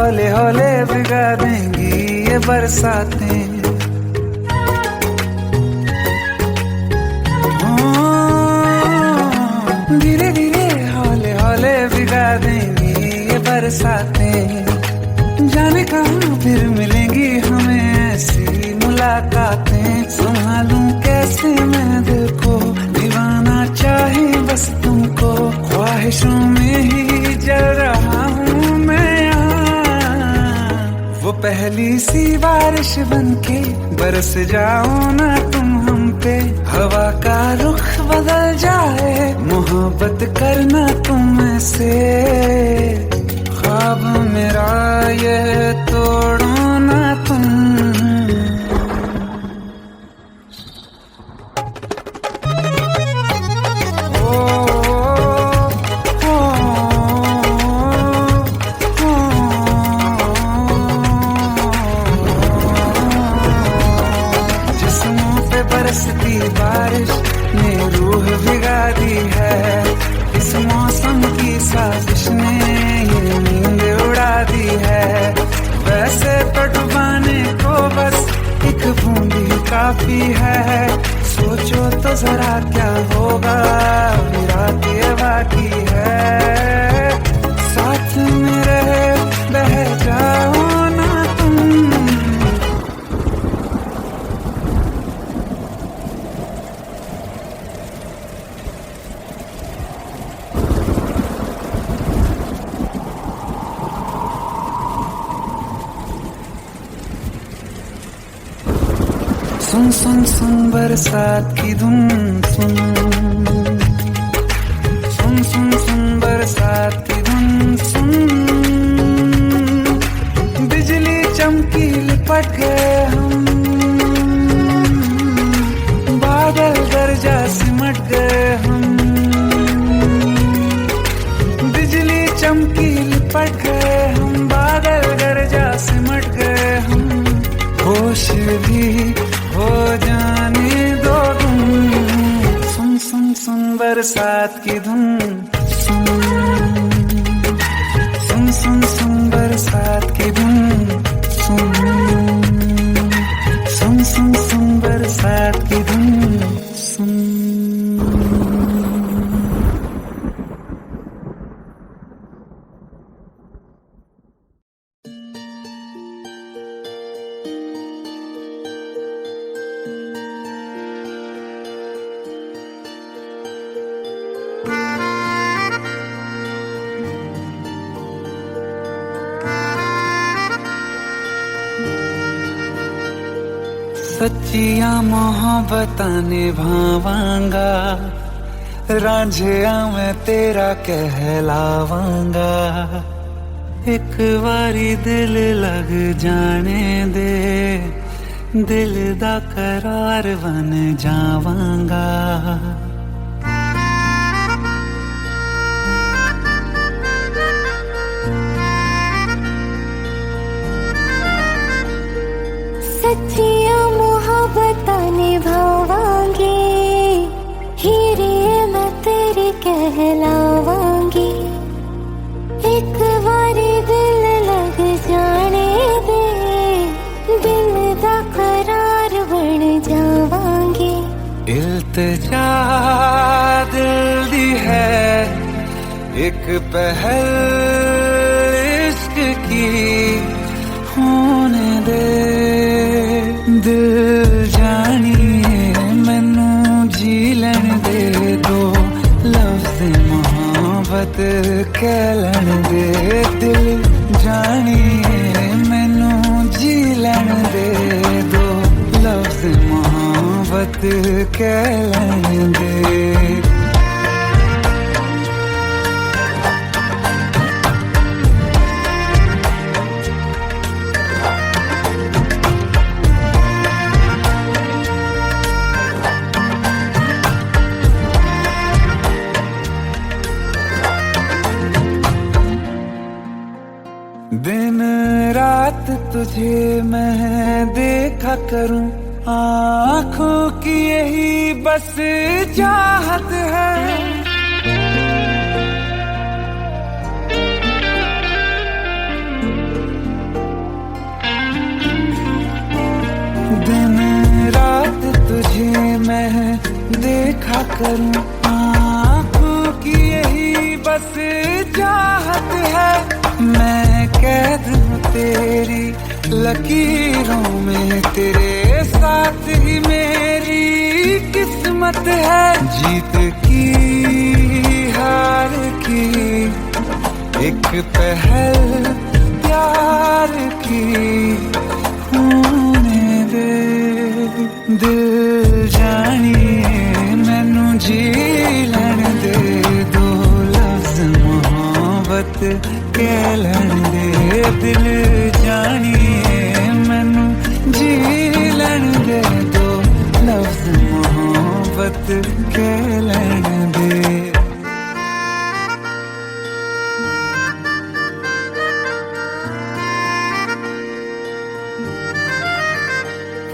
हौले हौले भिगा देंगी ये बरसातें। धीरे धीरे हौले हौले भिगा देंगी ये बरसातें। जाने कहाँ फिर मिलेंगी हमें ऐसी मुलाकातें। संभालूं कैसे मैं दिल को, दीवाना चाहे बस तुमको। ख्वाहिशों में ही जल रहा हूँ मैं यहाँ। वो पहली सी बारिश बनके बरस जाओ ना तुम हम पे। हवा का रुख बदल जाए, मोहब्बत करना तुम ऐसे। ख्वाब मेरा ये तोड़ो ना तुम। जिस्मों पे बरसती बारिश ने रूह भिगा दी है। इस मौसम की साजिश ने ये नींद उड़ा दी है। वैसे तो डुबाने को बस एक बूंद ही काफी है। सोचो तो जरा क्या होगा, रात ये बाकी है। साथ में रहे बह जाओ ना तुम। सुन सुन सुन बरसात की धुन सुन। सुन सुन सुन बरसात की धुन सुन। बिजली चमकी लिपट गए हम, बादल गरजा सिमट गए हम। बिजली चमकी लिपट गए हम, बादल गरजा सिमट गए हम। होश भी हो जाने दो तुम। सुन सुन सुन बरसात की धुन सुन। सुन सुन सुन बरसात की धुन सुन। सुन सुन सुन बरसात की धुन सुन। सच्चिया मोहब्बतां निभावांगा, रांझिया मैं तेरा कहलावांगा। एक बारी दिल लग जाने दे, दिल दा करार बन जावांगा। सच्चिया मोहब्बतां निभावांगी, हीरे मैं तेरी कहलावांगी। एक बारी दिल लग जाने दे, दिल दा करार बन जावांगी। इल्तिजा दिल दी है एक पहल इश्क की होने दे। दिल जानिए मैनू जी लैन दे दो, लफ्ज़ मोहब्बत कह लैन दे। दिल जानिए मैनू जी लैन दे दो, लफ्ज़ मोहब्बत कह लैन दे। दिन रात तुझे मैं देखा करूं, आँखों की यही बस चाहत है। क्या करूं, आँखों की यही बस चाहत है, मैं कैद हूँ तेरी लकीरों में, तेरे साथ ही मेरी किस्मत है, जीत की हार की एक पहल प्यार की होने दे, दिल जानिए मैनू जी लैण दे, दो लफ्ज़ मोहब्बत कह लैण दे, दिल जानिए मैनू जी लैण दे, दो लफ्ज़ मोहब्बत कह लैण दे।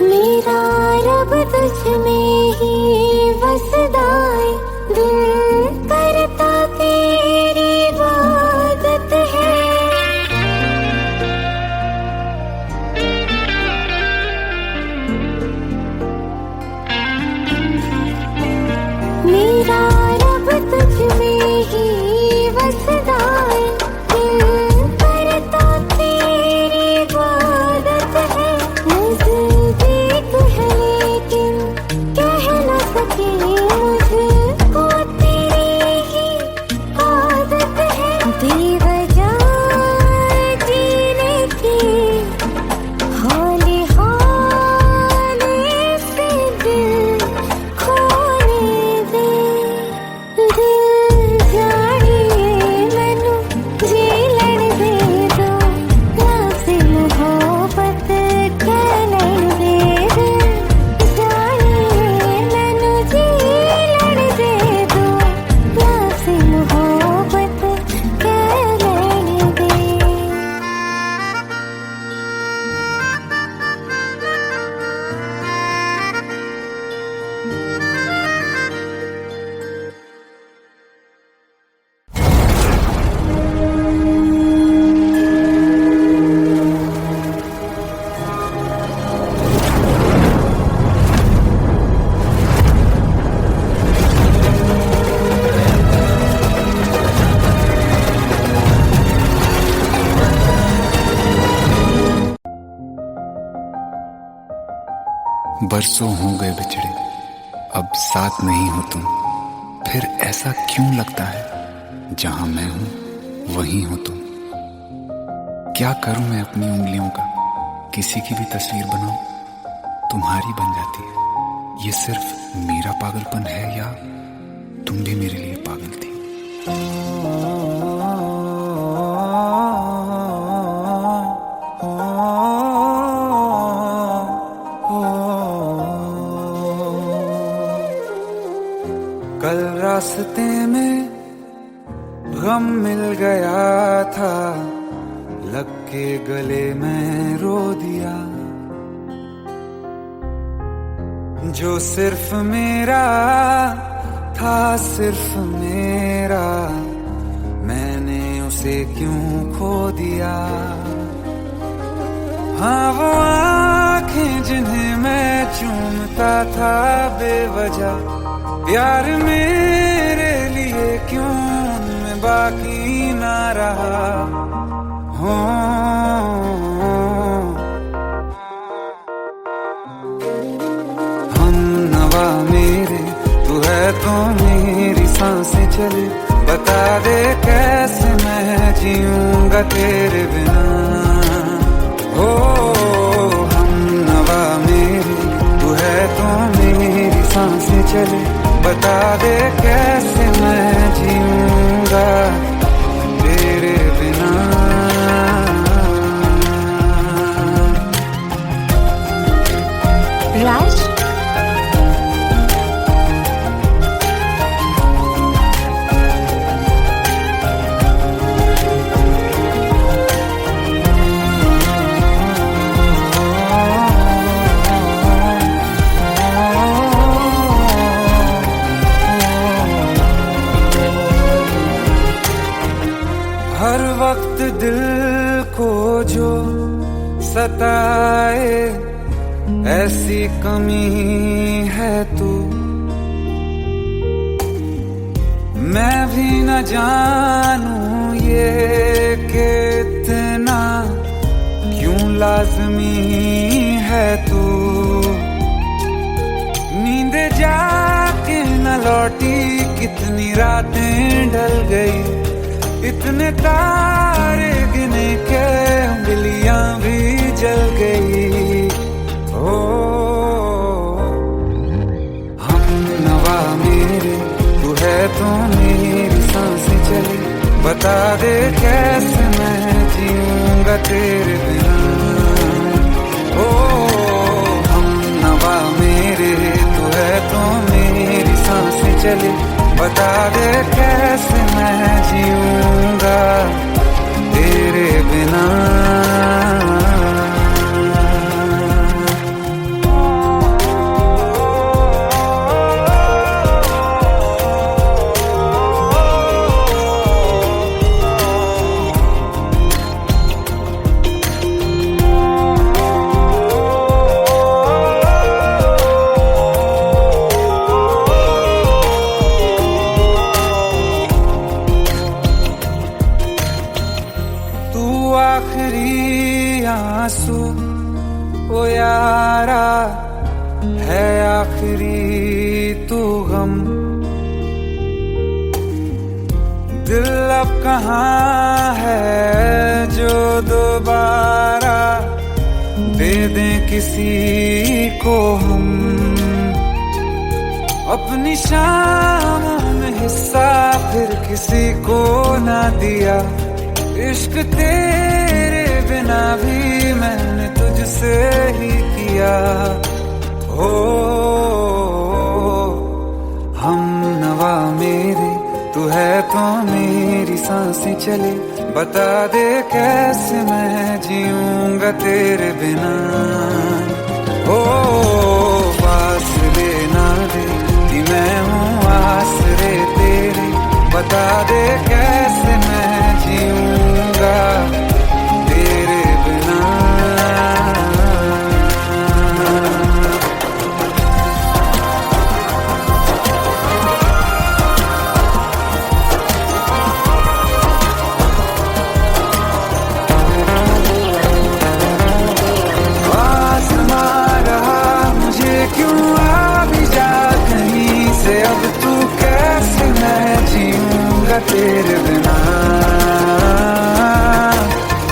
मेरा रब तुझ में ही वसदा है, दिल करता तेरी इबादत है, मेरा रब तुझ में ही वसदा है, दिल करता तेरी इबादत है, नज़दीक है लेकिन कह न सके मुझको तेरी ही आदत है, बेवजह जीने की हौले हौले से दिल खोने दे, दिल जानिए मैनू जी लैण दे, दो लफ्ज़ मोहब्बत कह लैण दे, दिल जानिए मैनू जी लैण दे, दो लफ्ज़ मोहब्बत कह लैण दे। बरसों हो गए बिछड़े, अब साथ नहीं हो तुम, फिर ऐसा क्यों लगता है जहां मैं हूं वहीं हो तुम। क्या करूं मैं अपनी उंगलियों का, किसी की भी तस्वीर बनाऊं तुम्हारी बन जाती है। ये सिर्फ मेरा पागलपन है या तुम भी मेरे लिए पागल थी। कल रास्ते में गम मिल गया था, लग के गले में रो दिया, जो सिर्फ मेरा था सिर्फ मेरा, मैंने उसे क्यों खो दिया। हाँ वो आँखें जिन्हें मैं चूमता था बेवजह, प्यार मेरे लिए क्यों मैं बाकी ना रहा। हो हम नवा मेरे, तू है तो मेरी सांसें चले, बता दे कैसे मैं जीऊंगा तेरे बिना। हो हम नवा मेरे, तू है तो मेरी सांसें चले, बता दे कैसे मैं जीऊंगा तेरे बिना। राज, हर वक्त दिल को जो सताए ऐसी कमी है तू, मैं भी न जानूं ये कि इतना क्यों लाज़मी है तू। नींद जाके न लौटी कितनी रातें ढल गई, इतने तारे गिने के उंगलियां भी जल गई। ओ हम नवा मेरे तू है तो मेरी सांसें चले, बता दे कैसे मैं जीऊंगा तेरे बिना। ओ हम नवा मेरे तू है तो मेरी सांसें चले, बता दे कैसे मैं जीऊंगा तेरे बिना। आखिरी आंसू ओ यारा है, आखिरी तू गम। दिल अब कहाँ है जो दोबारा दे दें किसी को हम। अपनी शामों में हिस्सा फिर किसी को ना दिया, इश्क तेरे बिना भी मैंने तुझसे ही किया। हो हम नवा मेरे तू है तो मेरी सांसें चले, बता दे कैसे मैं जीऊंगा तेरे बिना। ओ पास लेना दे कि मैं हूँ आसरे तेरे, बता दे कैसे मैं जीऊंगा तेरे बिना। आसमां रहा मुझे क्यों आ भी जा कहीं से, अब तू कैसे मैं जीऊंगा तेरे बिना।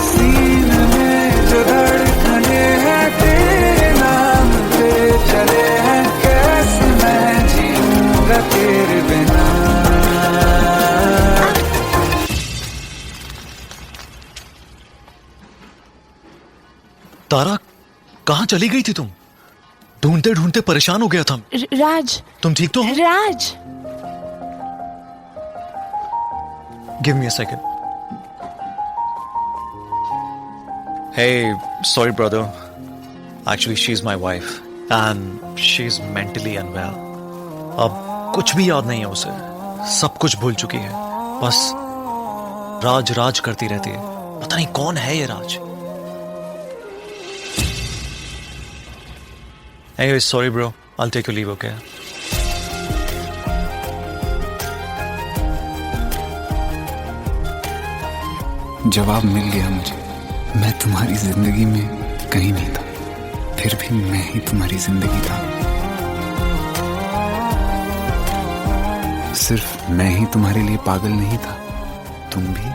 सीने में जो धड़कने हैं तेरे नाम पे चले हैं, कैसे मैं जीऊंगा तेरे बिना। तारा कहाँ चली गई थी तुम? ढूंढते ढूंढते परेशान हो गया था। राज, तुम ठीक तो हो? राज। Give me a second. Hey, sorry brother. Actually, she's my wife and she's mentally unwell. अब कुछ भी याद नहीं है उसे, सब कुछ भूल चुकी है, बस राज राज करती रहती है। पता नहीं कौन है ये राज। Anyway, sorry bro. I'll take your leave, okay? जवाब मिल गया मुझे। मैं तुम्हारी जिंदगी में कहीं नहीं था, फिर भी मैं ही तुम्हारी जिंदगी था। सिर्फ मैं ही तुम्हारे लिए पागल नहीं था, तुम भी।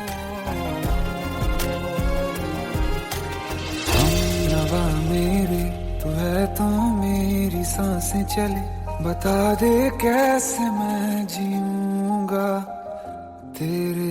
हम नवा मेरे तू है तो मेरी सांसें चले, बता दे कैसे मैं जीऊंगा तेरे